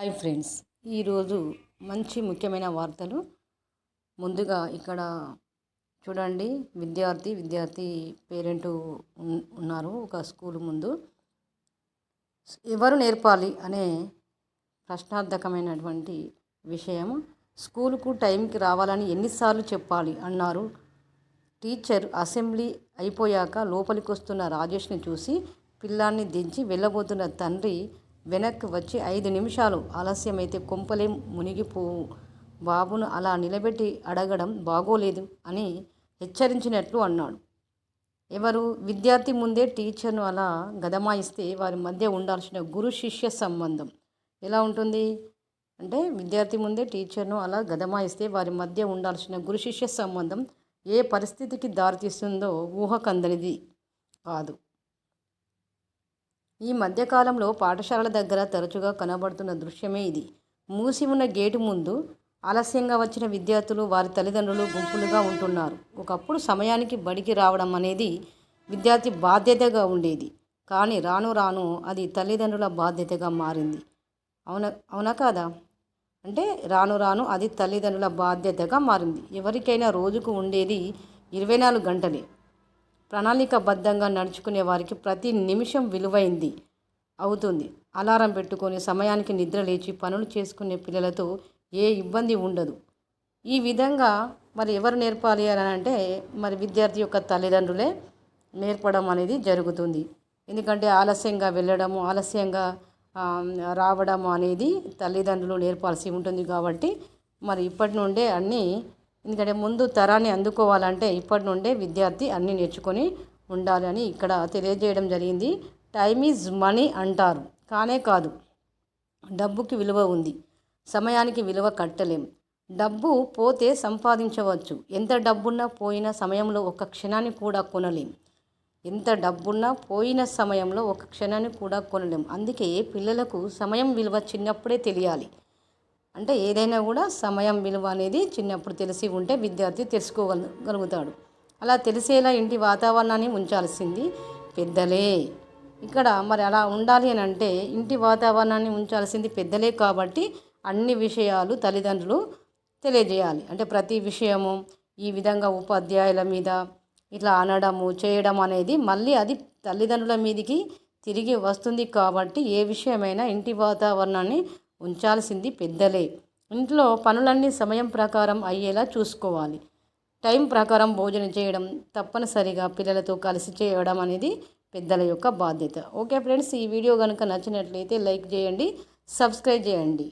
Hi friends, ఈరోజు మంచి ముఖ్యమైన వార్తలు. ముందుగా ఇక్కడ చూడండి, విద్యార్థి పేరెంట్ ఉన్నారు ఒక స్కూల్ ముందు. ఎవరు నేర్పాలి అనే ప్రశ్నార్థకమైనటువంటి విషయం. స్కూలుకు టైంకి రావాలని ఎన్నిసార్లు చెప్పాలి అన్నారు టీచర్. అసెంబ్లీ అయిపోయాక లోపలికి వస్తున్న రాజేష్ని చూసి పిల్లాన్ని దించి వెళ్ళబోతున్న తండ్రి వెనక్కి వచ్చి 5 నిమిషాలు ఆలస్యమైతే కొంపలే మునిగిపోవు, బాబును అలా నిలబెట్టి అడగడం బాగోలేదు అని హెచ్చరించినట్లు అన్నాడు. ఎవరు? విద్యార్థి ముందే టీచర్ను అలా గదమాయిస్తే వారి మధ్య ఉండాల్సిన గురు శిష్య సంబంధం ఎలా ఉంటుంది అంటే, విద్యార్థి ముందే టీచర్ను అలా గదమాయిస్తే వారి మధ్య ఉండాల్సిన గురు శిష్య సంబంధం ఏ పరిస్థితికి దారితీస్తుందో ఊహకందనిది కాదు. ఈ మధ్యకాలంలో పాఠశాలల దగ్గర తరచుగా కనబడుతున్న దృశ్యమే ఇది. మూసి ఉన్న గేటు ముందు ఆలస్యంగా వచ్చిన విద్యార్థులు, వారి తల్లిదండ్రులు గుంపులుగా ఉంటున్నారు. ఒకప్పుడు సమయానికి బడికి రావడం అనేది విద్యార్థి బాధ్యతగా ఉండేది. కానీ రాను రాను అది తల్లిదండ్రుల బాధ్యతగా మారింది. అవునా కాదా? అంటే రాను రాను అది తల్లిదండ్రుల బాధ్యతగా మారింది. ఎవరికైనా రోజుకు ఉండేది 24 గంటలే. ప్రణాళికాబద్ధంగా నడుచుకునే వారికి ప్రతి నిమిషం విలువైంది అవుతుంది. అలారం పెట్టుకొని సమయానికి నిద్ర లేచి పనులు చేసుకునే పిల్లలతో ఏ ఇబ్బంది ఉండదు. ఈ విధంగా మరి ఎవరు నేర్పాలి అని అంటే, మరి విద్యార్థి యొక్క తల్లిదండ్రులే నేర్పడం అనేది జరుగుతుంది. ఎందుకంటే ఆలస్యంగా వెళ్ళడము, ఆలస్యంగా రావడం అనేది తల్లిదండ్రులు నేర్పాల్సి ఉంటుంది. కాబట్టి మరి ఇప్పటి నుండే అన్నీ, ఎందుకంటే ముందు తరాన్ని అందుకోవాలంటే ఇప్పటి నుండే విద్యార్థి అన్నీ నేర్చుకొని ఉండాలి అని ఇక్కడ తెలియజేయడం జరిగింది. టైమ్ ఈజ్ మనీ అంటారు, కానే కాదు. డబ్బుకి విలువ ఉంది, సమయానికి విలువ కట్టలేం. డబ్బు పోతే సంపాదించవచ్చు, ఎంత డబ్బున్నా పోయిన సమయంలో ఒక క్షణాన్ని కూడా కొనలేం. ఎంత డబ్బున్నా పోయిన సమయంలో ఒక క్షణాన్ని కూడా కొనలేం. అందుకే పిల్లలకు సమయం విలువ చిన్నప్పుడే తెలియాలి. అంటే ఏదైనా కూడా సమయం విలువ అనేది చిన్నప్పుడు తెలిసి ఉంటే విద్యార్థి తెలుసుకోగలుగుతాడు. అలా తెలిసేలా ఇంటి వాతావరణాన్ని ఉంచాల్సింది పెద్దలే. ఇక్కడ మరి అలా ఉండాలి అని అంటే ఇంటి వాతావరణాన్ని ఉంచాల్సింది పెద్దలే. కాబట్టి అన్ని విషయాలు తల్లిదండ్రులు తెలియజేయాలి. అంటే ప్రతి విషయము ఈ విధంగా ఉపాధ్యాయుల మీద ఇట్లా అనడము, చేయడం అనేది మళ్ళీ అది తల్లిదండ్రుల మీదికి తిరిగి వస్తుంది. కాబట్టి ఏ విషయమైనా ఇంటి వాతావరణాన్ని ఉంచాల్సింది పెద్దలే. ఇంట్లో పనులన్నీ సమయం ప్రకారం అయ్యేలా చూసుకోవాలి. టైం ప్రకారం భోజనం చేయడం, తప్పనిసరిగా పిల్లలతో కలిసి చేయడం అనేది పెద్దల యొక్క బాధ్యత. ఓకే ఫ్రెండ్స్, ఈ వీడియో కనుక నచ్చినట్లయితే లైక్ చేయండి, సబ్స్క్రైబ్ చేయండి.